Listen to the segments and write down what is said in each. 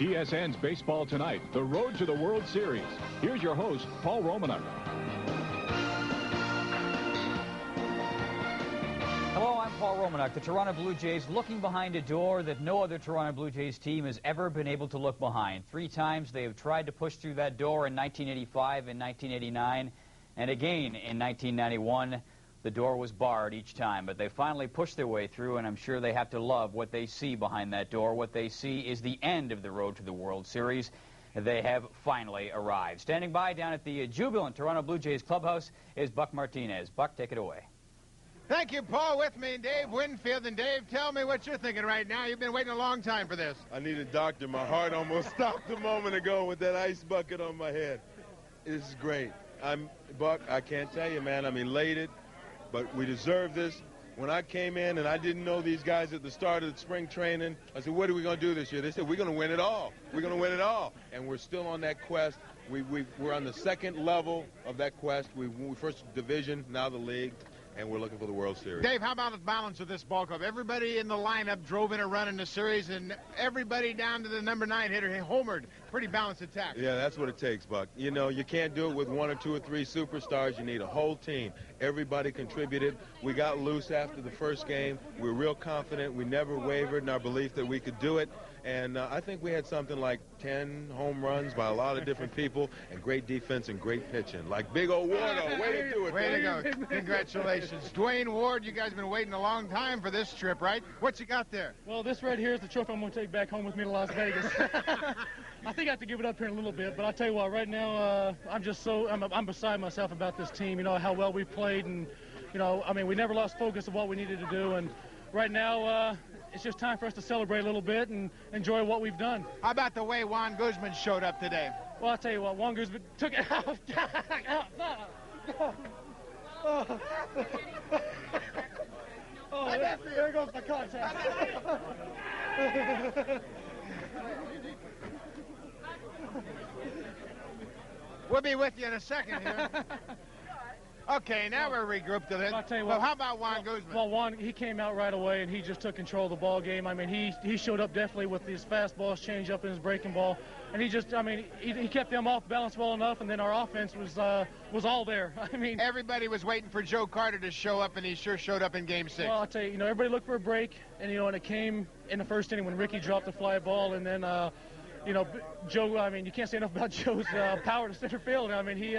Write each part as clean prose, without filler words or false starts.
TSN's Baseball Tonight, the road to the World Series. Here's your host, Paul Romanuk. Hello, I'm Paul Romanuk. The Toronto Blue Jays looking behind a door that no other Toronto Blue Jays team has ever been able to look behind. 3 times they have tried to push through that door in 1985 and 1989, and again in 1991. The door was barred each time, but they finally pushed their way through, and I'm sure they have to love what they see behind that door. What they see is the end of the road to the World Series. They have finally arrived. Standing by down at the jubilant Toronto Blue Jays clubhouse is Buck Martinez. Buck, take it away. Thank you, Paul. With me, Dave Winfield. And Dave, tell me what you're thinking right now. You've been waiting a long time for this. I need a doctor. My heart almost stopped a moment ago with that ice bucket on my head. This is great. Buck, I can't tell you, man, I'm elated. But we deserve this. When I came in and I didn't know these guys at the start of the spring training, I said, what are we going to do this year? They said, we're going to win it all. We're going to win it all. And we're still on that quest. We're on the second level of that quest. We first division, now the league, and we're looking for the World Series. Dave, how about the balance of this ball club? Everybody in the lineup drove in a run in the series, and everybody down to the number 9 hitter homered. Pretty balanced attack. Yeah, that's what it takes, Buck. You know, you can't do it with 1 or 2 or 3 superstars. You need a whole team. Everybody contributed. We got loose after the first game. We were real confident. We never wavered in our belief that we could do it. And I think we had something like 10 home runs by a lot of different people, and great defense and great pitching. Like Big O Wardo. Way to do it. Way to go. Congratulations. Dwayne Ward, you guys have been waiting a long time for this trip, right? What you got there? Well, this right here is the trophy I'm going to take back home with me to Las Vegas. I think I have to give it up here in a little bit, but I'll tell you what, right now I'm beside myself about this team, you know, how well we played, and, you know, I mean, we never lost focus of what we needed to do, and right now it's just time for us to celebrate a little bit and enjoy what we've done. How about the way Juan Guzman showed up today? Well, I'll tell you what, Juan Guzman took it out. There goes the contact. We'll be with you in a second here. Okay, now we're regrouped to this. I'll tell you well, what, how about Juan Guzman? Well, Juan, he came out right away, and he just took control of the ball game. I mean, he showed up definitely with his fastballs, change up in his breaking ball, and he just, I mean, he kept them off balance well enough, and then our offense was all there. I mean, everybody was waiting for Joe Carter to show up, and he sure showed up in Game 6. Well, I'll tell you, you know, everybody looked for a break, and, you know, and it came in the first inning when Ricky dropped the fly ball, and then you know, Joe, I mean, you can't say enough about Joe's power to center field. I mean, he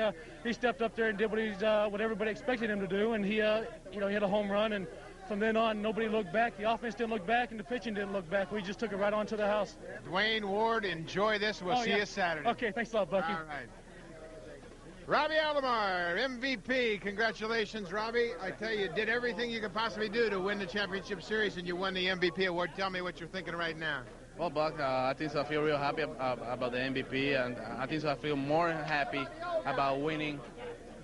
stepped up there and did what everybody expected him to do, and you know, he had a home run, and from then on, nobody looked back. The offense didn't look back, and the pitching didn't look back. We just took it right on to the house. Dwayne Ward, enjoy this. We'll see you Saturday. Okay, thanks a lot, Bucky. All right. Robbie Alomar, MVP. Congratulations, Robbie. I tell you did everything you could possibly do to win the championship series, and you won the MVP award. Tell me what you're thinking right now. Well, Buck, I think I feel real happy about the MVP, and I think I feel more happy about winning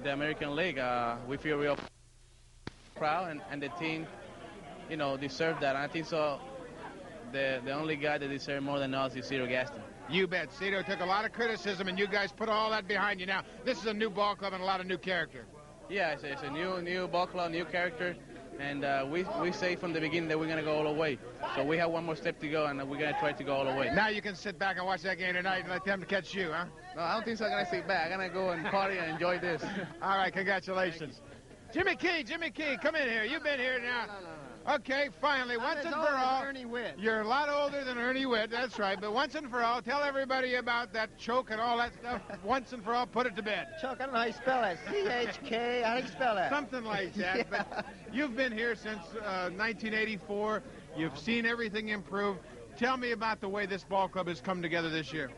the American League. We feel real proud, and the team, you know, deserve that. And I think so. The only guy that deserves more than us is Cito Gaston. You bet. Cito took a lot of criticism, and you guys put all that behind you. Now, this is a new ball club and a lot of new character. Yeah, it's a new ball club, new character. And we say from the beginning that we're going to go all the way. So we have one more step to go, and we're going to try to go all the way. Now you can sit back and watch that game tonight and let them catch you, huh? No, I don't think so. I'm going to sit back. I'm going to go and party and enjoy this. All right, congratulations. Jimmy Key, come in here. You've been here now. No. Okay, finally, once and for all. Ernie Witt. You're a lot older than Ernie Witt, that's right. But once and for all, tell everybody about that choke and all that stuff. Once and for all, put it to bed. Choke, I don't know how you spell that. C-H-K, how do you spell that? Something like that. Yeah. But you've been here since 1984. You've seen everything improve. Tell me about the way this ball club has come together this year.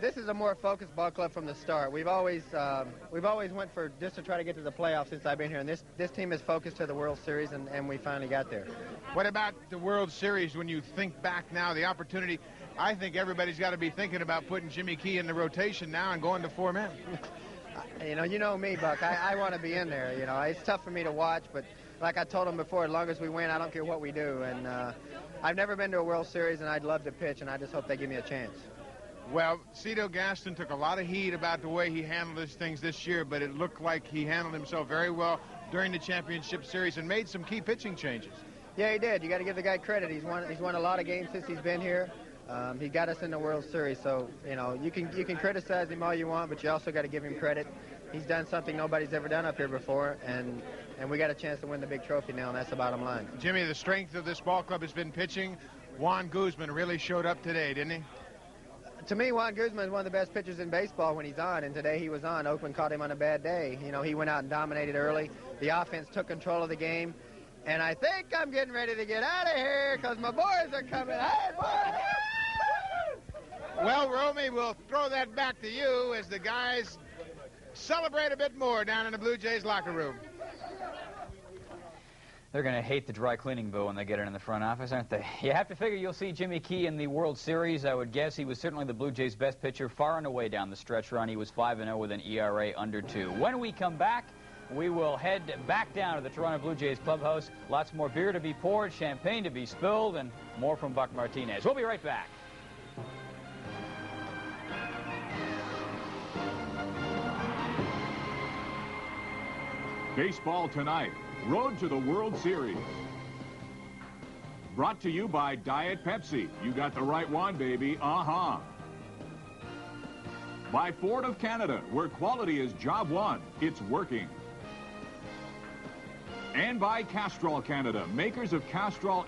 This is a more focused ball club from the start. We've always went for just to try to get to the playoffs since I've been here, and this team is focused to the World Series, and we finally got there. What about the World Series when you think back now, the opportunity? I think everybody's got to be thinking about putting Jimmy Key in the rotation now and going to 4 men. You know me, Buck. I want to be in there. You know, it's tough for me to watch, but like I told him before, as long as we win, I don't care what we do. And I've never been to a World Series, and I'd love to pitch, and I just hope they give me a chance. Well, Cito Gaston took a lot of heat about the way he handled his things this year, but it looked like he handled himself very well during the championship series and made some key pitching changes. Yeah, he did. You got to give the guy credit. He's won a lot of games since he's been here. He got us in the World Series, so you can criticize him all you want, but you also got to give him credit. He's done something nobody's ever done up here before, and we got a chance to win the big trophy now, and that's the bottom line. Jimmy, the strength of this ball club has been pitching. Juan Guzman really showed up today, didn't he? To me, Juan Guzman is one of the best pitchers in baseball when he's on, and today he was on. Oakland caught him on a bad day. He went out and dominated early. The offense took control of the game, and I think I'm getting ready to get out of here because my boys are coming. Hey, boys! Well, Romy, we'll throw that back to you as the guys celebrate a bit more down in the Blue Jays locker room. They're going to hate the dry cleaning bill when they get it in the front office, aren't they? You have to figure you'll see Jimmy Key in the World Series. I would guess he was certainly the Blue Jays' best pitcher far and away down the stretch run. He was 5-0 with an ERA under 2. When we come back, we will head back down to the Toronto Blue Jays clubhouse. Lots more beer to be poured, champagne to be spilled, and more from Buck Martinez. We'll be right back. Baseball tonight. Road to the World Series. Brought to you by Diet Pepsi. You got the right one, baby. Uh-huh. By Ford of Canada, where quality is job one. It's working. And by Castrol Canada, makers of Castrol